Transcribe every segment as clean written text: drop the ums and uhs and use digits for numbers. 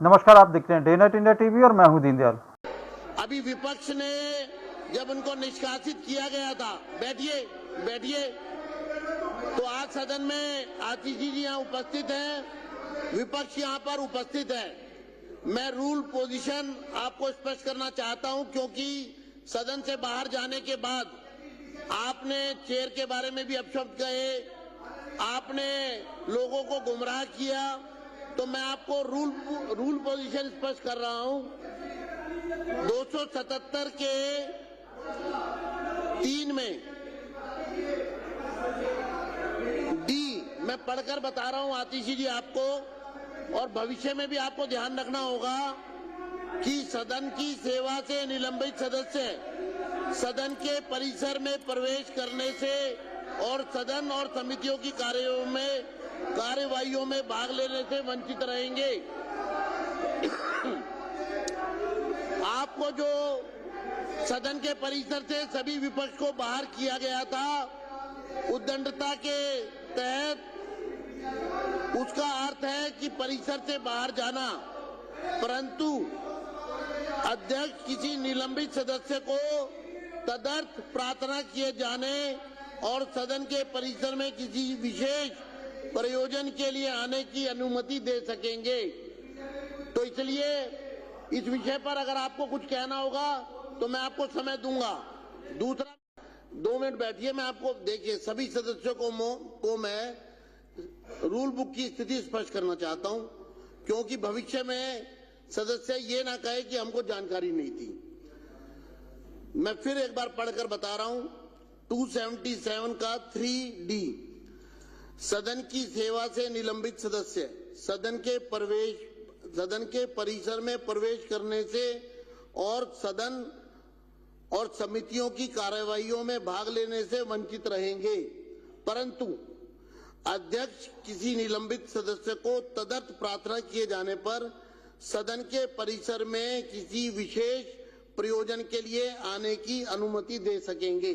नमस्कार, आप देख रहे हैं डे नाइट इंडिया टीवी और मैं हूं दीनदयाल। अभी विपक्ष ने जब उनको निष्कासित किया गया था, बैठिए बैठिए, तो आज सदन में आतिशी जी यहाँ उपस्थित हैं, विपक्ष यहाँ पर उपस्थित है। मैं रूल पोजीशन आपको स्पष्ट करना चाहता हूं, क्योंकि सदन से बाहर जाने के बाद आपने चेयर के बारे में भी अपशब्द कहे, आपने लोगों को गुमराह किया, तो मैं आपको रूल पोजीशन स्पष्ट कर रहा हूं। 277 के 3 में डी मैं पढ़कर बता रहा हूं आतिशी जी आपको, और भविष्य में भी आपको ध्यान रखना होगा कि सदन की सेवा से निलंबित सदस्य सदन के परिसर में प्रवेश करने से और सदन और समितियों की कार्यवाहियों में भाग लेने से वंचित रहेंगे। आपको जो सदन के परिसर से सभी विपक्ष को बाहर किया गया था, उद्दंडता के तहत, उसका अर्थ है कि परिसर से बाहर जाना, परंतु अध्यक्ष किसी निलंबित सदस्य को तदर्थ प्रार्थना किए जाने और सदन के परिसर में किसी विशेष प्रयोजन के लिए आने की अनुमति दे सकेंगे। तो इसलिए इस विषय पर अगर आपको कुछ कहना होगा तो मैं आपको समय दूंगा। दूसरा, 2 मिनट बैठिए, मैं आपको देखिए, सभी सदस्यों को मैं रूल बुक की स्थिति स्पष्ट करना चाहता हूं, क्योंकि भविष्य में सदस्य ये ना कहे कि हमको जानकारी नहीं थी। मैं फिर एक बार पढ़कर बता रहा हूं, 277 का 3D, सदन की सेवा से निलंबित सदस्य सदन के परिसर में प्रवेश करने से और सदन और समितियों की कार्यवाहियों में भाग लेने से वंचित रहेंगे, परंतु अध्यक्ष किसी निलंबित सदस्य को तदर्थ प्रार्थना किए जाने पर सदन के परिसर में किसी विशेष प्रयोजन के लिए आने की अनुमति दे सकेंगे।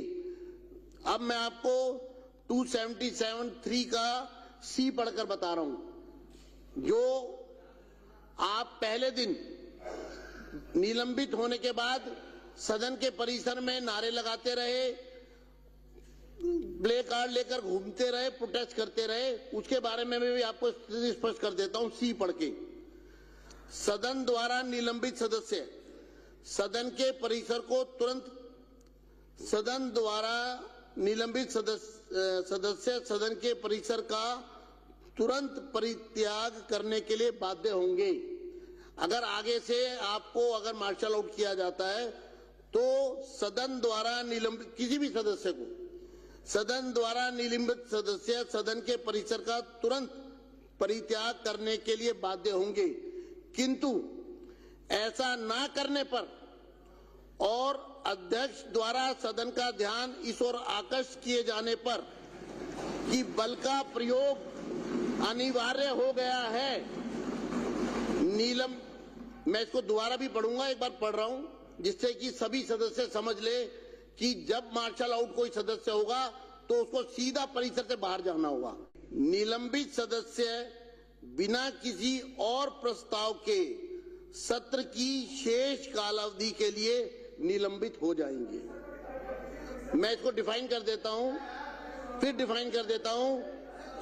अब मैं आपको 277(3) का C पढ़कर बता रहा हूं, जो आप पहले दिन निलंबित होने के बाद सदन के परिसर में नारे लगाते रहे, प्ले कार्ड लेकर घूमते रहे, प्रोटेस्ट करते रहे, उसके बारे में भी आपको स्पष्ट कर देता हूं। C पढ़ के, सदन द्वारा निलंबित सदस्य सदन के परिसर को तुरंत सदन द्वारा निलंबित सदस्य सदन के परिसर का तुरंत परित्याग करने के लिए बाध्य होंगे। अगर आगे से आपको अगर मार्शल आउट किया जाता है तो सदन द्वारा निलंबित किसी भी सदस्य को सदन द्वारा निलंबित सदस्य सदन के परिसर का तुरंत परित्याग करने के लिए बाध्य होंगे, किंतु ऐसा ना करने पर और अध्यक्ष द्वारा सदन का ध्यान इस ओर आकर्षित किए जाने पर कि बल का प्रयोग अनिवार्य हो गया है, मैं इसको दोबारा भी पढ़ूंगा, एक बार पढ़ रहा हूं जिससे कि सभी सदस्य समझ ले कि जब मार्शल आउट कोई सदस्य होगा तो उसको सीधा परिसर से बाहर जाना होगा। निलंबित सदस्य बिना किसी और प्रस्ताव के सत्र की शेष कालावधि के लिए निलंबित हो जाएंगे। मैं इसको डिफाइन कर देता हूं, फिर डिफाइन कर देता हूं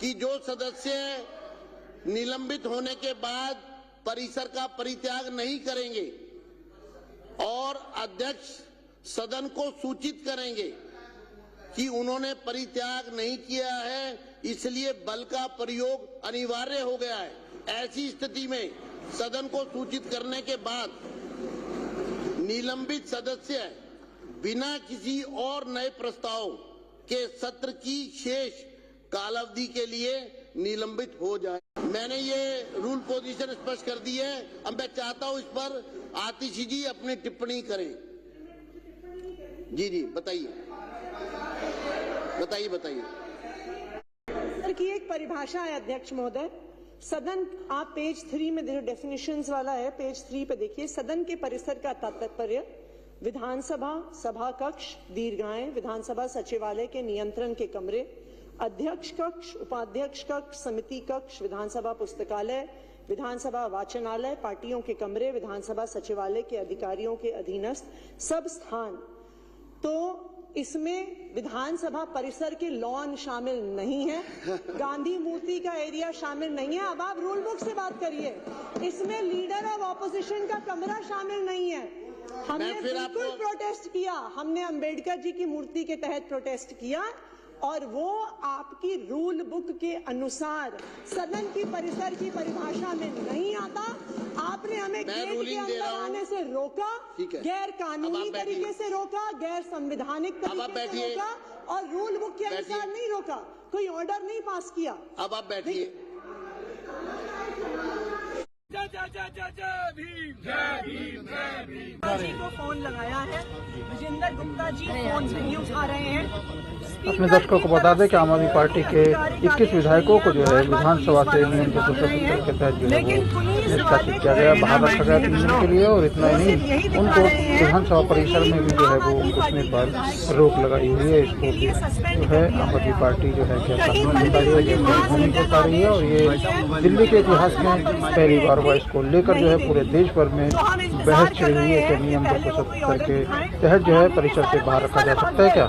कि जो सदस्य निलंबित होने के बाद परिसर का परित्याग नहीं करेंगे और अध्यक्ष सदन को सूचित करेंगे कि उन्होंने परित्याग नहीं किया है, इसलिए बल का प्रयोग अनिवार्य हो गया है, ऐसी स्थिति में सदन को सूचित करने के बाद निलंबित सदस्य बिना किसी और नए प्रस्ताव के सत्र की शेष कालावधि के लिए निलंबित हो जाए। मैंने ये रूल पोजीशन स्पष्ट कर दी है। अब मैं चाहता हूं इस पर आतिशी जी अपनी टिप्पणी करें। जी बताइए बताइए। सर की एक परिभाषा है अध्यक्ष महोदय, सदन, आप पेज 3 में जो डेफिनेशंस वाला है, पेज 3 पे देखिए, सदन के परिसर का तात्पर्य विधानसभा सभा कक्ष, दीर्घाएं, विधानसभा सचिवालय के नियंत्रण के कमरे, अध्यक्ष कक्ष, उपाध्यक्ष कक्ष, समिति कक्ष, विधानसभा पुस्तकालय, विधानसभा वाचनालय, पार्टियों के कमरे, विधानसभा सचिवालय के अधिकारियों के अधीनस्थ सब स्थान। तो इसमें विधानसभा परिसर के लॉन शामिल नहीं है, गांधी मूर्ति का एरिया शामिल नहीं है। अब आप रूल बुक से बात करिए। इसमें लीडर ऑफ ऑपोजिशन का कमरा शामिल नहीं है। हमने बिल्कुल प्रोटेस्ट किया, हमने अंबेडकर जी की मूर्ति के तहत प्रोटेस्ट किया और वो आपकी रूल बुक के अनुसार सदन की परिसर की परिभाषा में नहीं आता। आपने हमें गेट के अंदर आने से रोका, गैर कानूनी तरीके से रोका, गैर संवैधानिक तरीके से रोका और रूल बुक के अनुसार नहीं रोका, कोई ऑर्डर नहीं पास किया। अब आप बैठिए। जी को फोन लगाया है, विजेंद्र गुप्ता जी फोन नहीं उठा रहे हैं। अपने दर्शकों को बता दें कि आम आदमी पार्टी के 21 विधायकों को जो है विधानसभा से नियम 270 के तहत जो है वो निष्कासित किया गया, बाहर रखा गया 3 दिन के लिए। और इतना ही नहीं, उनको विधानसभा परिसर में भी जो है वो घुसने पर रोक लगाई हुई है। इसको जो है आम आदमी पार्टी जो है क्या कानून बता रही है, ये भूमिका बता रही है और ये दिल्ली के इतिहास में पहली बार हुआ। इसको लेकर जो है पूरे देश भर में बहस छिड़ी हुई है कि नियम 270 के तहत जो है परिसर से बाहर रखा जा सकता है क्या।